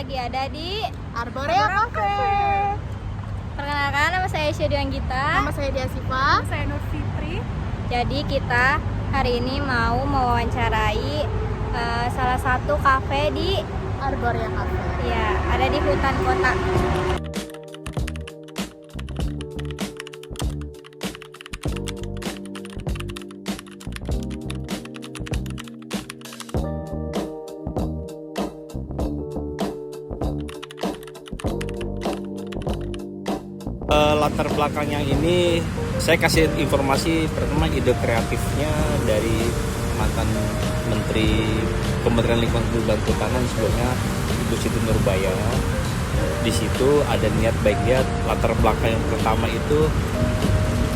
lagi ada di Arborea Cafe. Perkenalkan, nama saya Syedian Gita. Nama saya Dia Siva. Nama saya Nur Fitri. Jadi kita hari ini mau mewawancarai salah satu kafe di Arborea Cafe. ya ada di hutan kota. Latar belakangnya ini saya kasih informasi. Pertama, ide kreatifnya dari mantan Menteri Kementerian Lingkungan Hidup dan Kehutanan sebelumnya, Ibu Siti Nurbaya. Di situ ada niat baik dia. Latar belakang yang pertama itu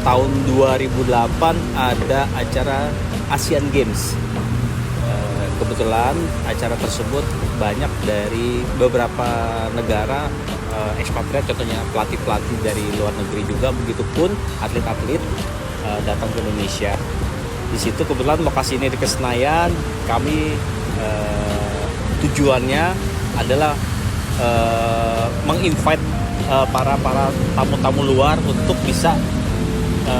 tahun 2008 ada acara Asian Games. Kebetulan acara tersebut banyak dari beberapa negara ekspatriat, contohnya pelatih-pelatih dari luar negeri juga, begitupun atlet-atlet datang ke Indonesia. Di situ kebetulan lokasi ini di Senayan. Kami tujuannya adalah menginvite para tamu-tamu luar untuk bisa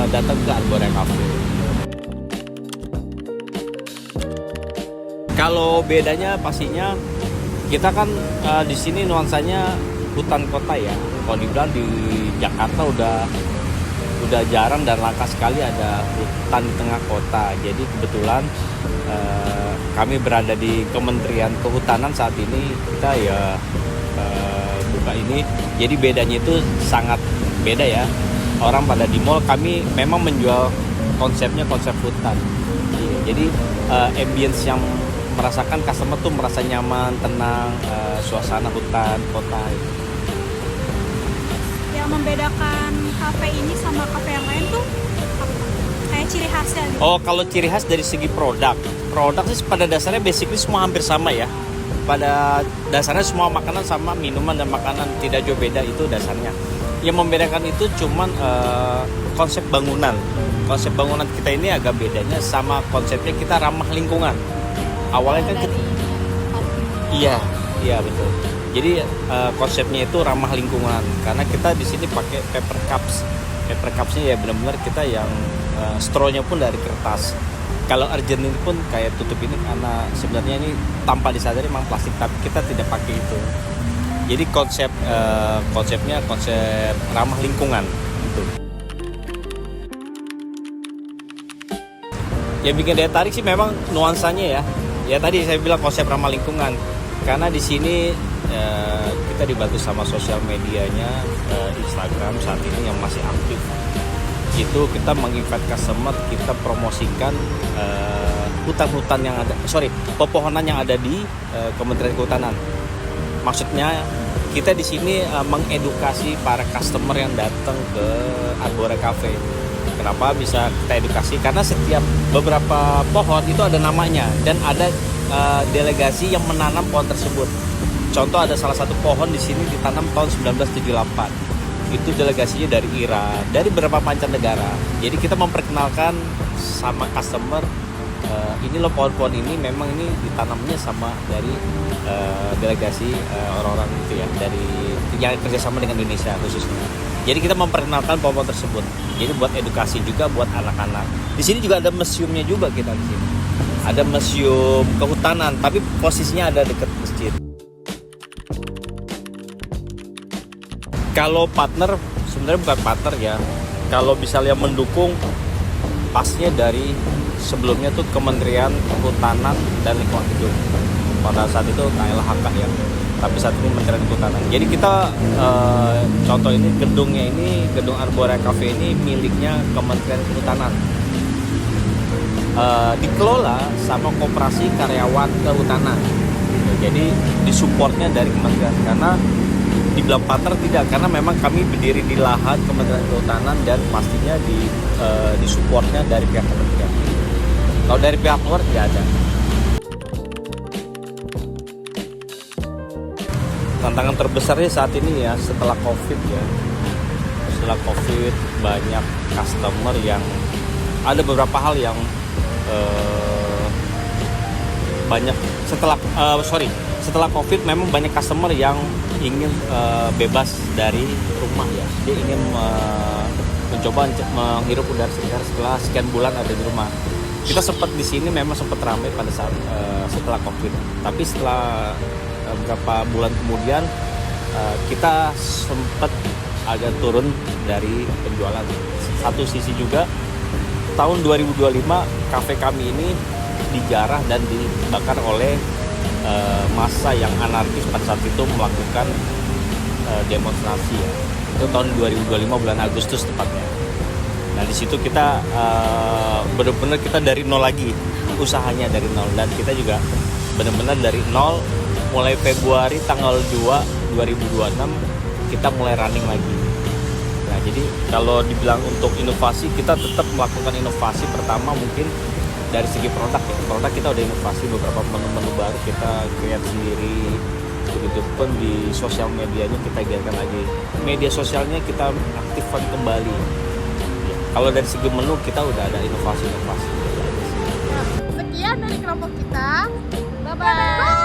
datang ke Arborea Cafe. Kalau bedanya pastinya kita kan di sini nuansanya hutan kota ya. Kalau dibilang di Jakarta udah jarang dan langka sekali ada hutan di tengah kota. Jadi kebetulan kami berada di Kementerian Kehutanan saat ini. Kita ya buka ini. Jadi bedanya itu sangat beda ya. Orang pada di mall, kami memang menjual konsepnya konsep hutan. Jadi ambience yang merasakan customer tuh merasa nyaman, tenang, suasana hutan kota. Yang membedakan kafe ini sama kafe yang lain tuh apa? Kayak ciri khasnya gitu. Oh, kalau ciri khas dari segi produk sih pada dasarnya basically semua hampir sama ya. Pada dasarnya semua makanan sama, minuman dan makanan tidak jauh beda, itu dasarnya. Yang membedakan itu cuman konsep bangunan. Konsep bangunan kita ini agak bedanya sama konsepnya kita ramah lingkungan. Awalnya kan kita, iya betul. Jadi konsepnya itu ramah lingkungan karena kita di sini pakai paper cups. Paper cupsnya ya benar-benar kita yang straw-nya pun dari kertas. Kalau urgent ini pun kayak tutup ini karena sebenarnya ini tanpa disadari memang plastik, tapi kita tidak pakai itu. Jadi konsepnya konsep ramah lingkungan gitu. Yang bikin daya tarik sih memang nuansanya ya. Ya tadi saya bilang konsep ramah lingkungan. Karena di sini kita dibantu sama sosial medianya, Instagram saat ini yang masih aktif. Itu kita menginvite customer, kita promosikan hutan-hutan yang ada, pepohonan yang ada di Kementerian Kehutanan. Maksudnya kita di sini mengedukasi para customer yang datang ke Arborea Cafe. Kenapa bisa kita edukasi? Karena setiap beberapa pohon itu ada namanya dan ada delegasi yang menanam pohon tersebut. Contoh ada salah satu pohon di sini ditanam tahun 1978. Itu delegasinya dari Iran, dari beberapa mancanegara. Jadi kita memperkenalkan sama customer, ini loh pohon-pohon ini memang ini ditanamnya sama dari delegasi orang-orang itu ya, dari yang kerjasama dengan Indonesia khususnya. Jadi kita memperkenalkan pohon-pohon tersebut. Jadi buat edukasi juga buat anak-anak. Di sini juga ada museumnya juga kita di sini. Ada museum kehutanan, tapi posisinya ada dekat masjid. Kalau partner, sebenarnya bukan partner ya. Kalau misalnya mendukung, pastinya dari sebelumnya tuh Kementerian Kehutanan dan Lingkungan Hidup. Pada saat itu KLHK ya. Tapi saat ini Kementerian Kehutanan. Jadi kita contoh ini gedung Arborea Cafe ini miliknya Kementerian Kehutanan. Dikelola sama koperasi karyawan kehutanan. Jadi disupportnya dari kementerian, karena dibilang partner tidak, karena memang kami berdiri di lahan Kementerian Kehutanan dan pastinya disupportnya dari pihak kementerian. Kalau dari pihak luar tidak ada. Tantangan terbesarnya saat ini ya setelah COVID ya. Setelah COVID banyak customer yang ada beberapa hal yang banyak setelah COVID memang banyak customer yang ingin bebas dari rumah ya. Dia ingin mencoba menghirup udara segar setelah sekian bulan ada di rumah. Kita sempat di sini memang sempat ramai pada saat setelah COVID. Tapi setelah beberapa bulan kemudian kita sempat agak turun dari penjualan. Satu sisi juga tahun 2025 kafe kami ini dijarah dan dibakar oleh massa yang anarkis pada saat itu melakukan demonstrasi ya. Itu tahun 2025 bulan Agustus tepatnya. Nah di situ kita benar-benar kita dari nol lagi, usahanya dari nol, dan kita juga benar-benar dari nol. Mulai Februari tanggal 2 2026 kita mulai running lagi. Nah jadi kalau dibilang untuk inovasi, kita tetap melakukan inovasi. Pertama mungkin dari segi produk ya, produk kita udah inovasi, beberapa menu-menu baru kita create sendiri. Begitu pun di sosial medianya kita giatkan lagi, media sosialnya kita aktifkan kembali ya. Kalau dari segi menu kita udah ada inovasi. Sekian dari kelompok kita. Bye-bye.